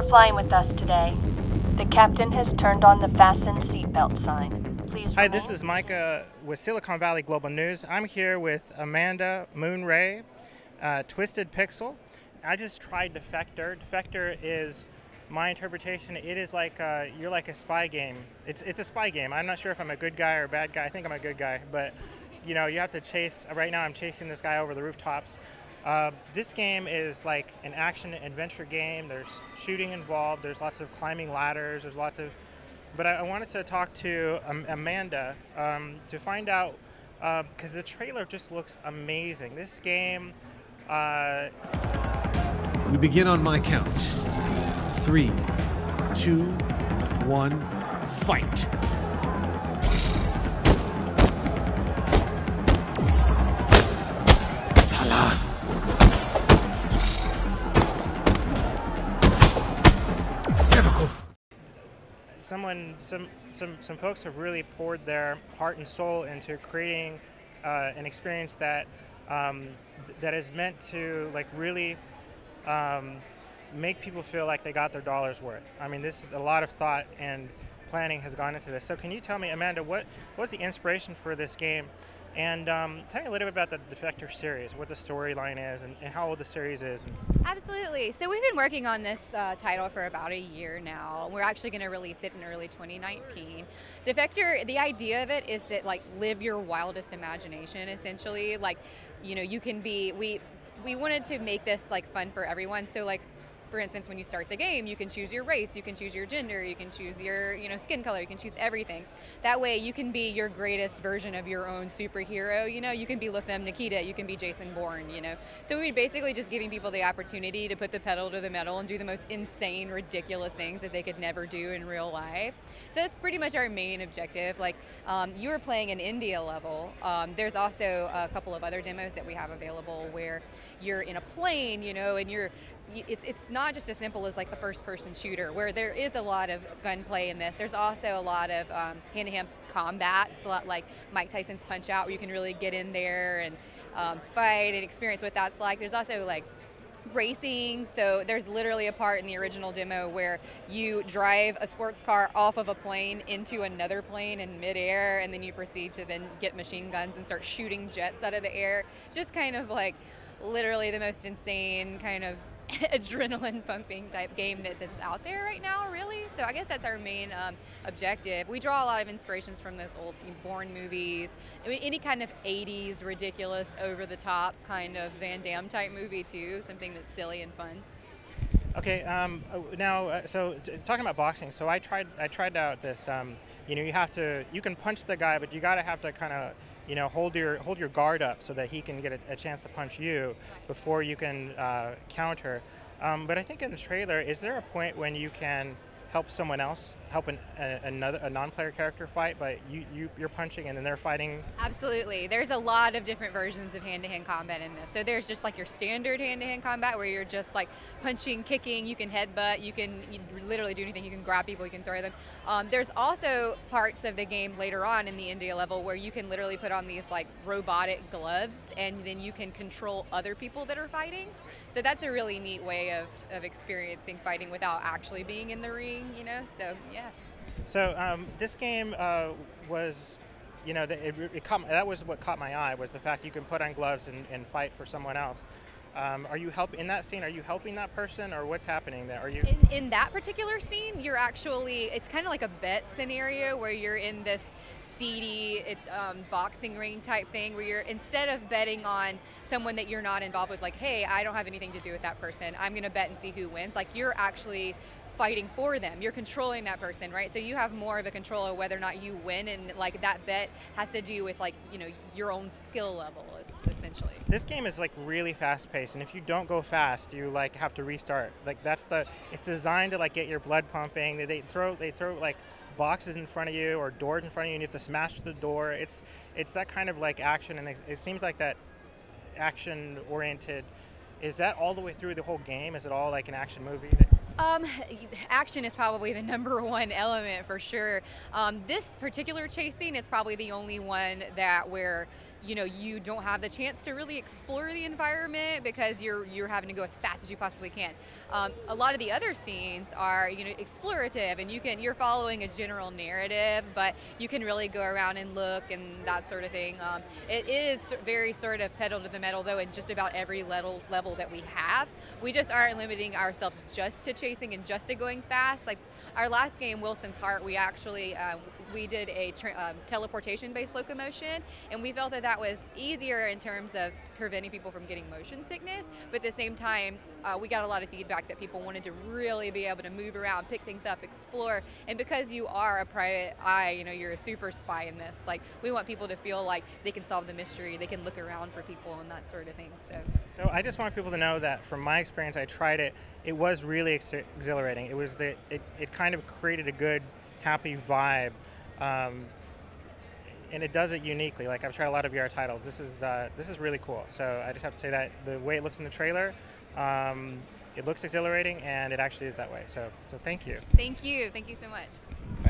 for flying with us today. The captain has turned on the fasten seatbelt sign. Please Hi, remain. this is Micah with Silicon Valley Global News. I'm here with Amanda Moonray, TwistedPixel. I just tried Defector. Defector is my interpretation. It is like you're like a spy game. It's a spy game. I'm not sure if I'm a good guy or a bad guy. I think I'm a good guy, but you know, you have to chase. Right now, I'm chasing this guy over the rooftops. This game is like an action adventure game. There's shooting involved. There's lots of climbing ladders. There's lots of. But I wanted to talk to Amanda to find out because the trailer just looks amazing. This game. We begin on my count. 3, 2, 1, fight! Salah! Some folks have really poured their heart and soul into creating an experience that that is meant to like really make people feel like they got their dollar's worth. I mean, this is a lot of thought and planning has gone into this. So can you tell me, Amanda, what was the inspiration for this game? And tell me a little bit about the Defector series, what the storyline is, and how old the series is. Absolutely. So we've been working on this title for about a year now. We're actually going to release it in early 2019. Defector, the idea of it is that like live your wildest imagination, essentially. Like, you know, you can be, we wanted to make this like fun for everyone. So like, for instance, when you start the game, you can choose your race, you can choose your gender, you can choose your, you know, skin color, you can choose everything. That way you can be your greatest version of your own superhero, you know, you can be La Femme Nikita, you can be Jason Bourne, you know. So we're basically just giving people the opportunity to put the pedal to the metal and do the most insane, ridiculous things that they could never do in real life. So that's pretty much our main objective. Like, you were playing an India level. There's also a couple of other demos that we have available where you're in a plane, you know, and it's not just as simple as like the first-person shooter, where there is a lot of gunplay in this. There's also a lot of hand-to-hand combat. It's a lot like Mike Tyson's Punch-Out, where you can really get in there and fight and experience what that's like. There's also like racing, so there's literally a part in the original demo where you drive a sports car off of a plane into another plane in midair, and then you proceed to then get machine guns and start shooting jets out of the air. Just kind of like literally the most insane kind of adrenaline pumping type game that's out there right now, really. So I guess that's our main objective. We draw a lot of inspirations from those old Bourne movies. I mean, any kind of 80s ridiculous over the top kind of Van Damme type movie too, something that's silly and fun. Okay, now, so talking about boxing, so I tried out this, you know, you can punch the guy, but you gotta have to kind of, you know, hold your guard up so that he can get a chance to punch you before you can counter. But I think in the trailer, is there a point when you can help someone else, help a non-player character fight, but you're punching and then they're fighting? Absolutely. There's a lot of different versions of hand-to-hand combat in this. So there's just like your standard hand-to-hand combat where you're just like punching, kicking, you can headbutt, you literally do anything, you can grab people, you can throw them. There's also parts of the game later on in the India level where you can literally put on these like robotic gloves and then you can control other people that are fighting. So that's a really neat way of experiencing fighting without actually being in the ring. You know, so yeah. So this game was, you know, that was what caught my eye, was the fact you can put on gloves and fight for someone else. Are you in that scene? Are you helping that person, or what's happening there? Are you in that particular scene? You're actually, it's kind of like a bet scenario where you're in this seedy boxing ring type thing, where you're, instead of betting on someone that you're not involved with, like, hey, I don't have anything to do with that person, I'm gonna bet and see who wins. Like, you're actually fighting for them. You're controlling that person, right? So you have more of a control of whether or not you win, and like that bet has to do with like, you know, your own skill level essentially. This game is like really fast paced, and if you don't go fast, you like have to restart. Like it's designed to like get your blood pumping. They throw like boxes in front of you or doors in front of you and you have to smash the door. It's that kind of like action, and it seems like that action oriented. Is that all the way through the whole game? Is it all like an action movie? Action is probably the #1 element for sure. This particular chase scene is probably the only one that where you know, you don't have the chance to really explore the environment because you're having to go as fast as you possibly can. A lot of the other scenes are, you know, explorative, and you're following a general narrative, but you can really go around and look and that sort of thing. It is very sort of pedal to the metal, though, in just about every level that we have. We just aren't limiting ourselves just to chasing and just to going fast. Like our last game, Wilson's Heart, we actually we did a teleportation-based locomotion, and we felt that that was easier in terms of preventing people from getting motion sickness, but at the same time, we got a lot of feedback that people wanted to really be able to move around, pick things up, explore, and because you are a private eye, you know, you're a super spy in this, like, we want people to feel like they can solve the mystery, they can look around for people and that sort of thing. So I just want people to know that from my experience, I tried it, it was really exhilarating. It was it kind of created a good, happy vibe. And it does it uniquely. Like, I've tried a lot of VR titles. This is really cool. So I just have to say that the way it looks in the trailer, it looks exhilarating, and it actually is that way. So thank you. Thank you so much. Bye.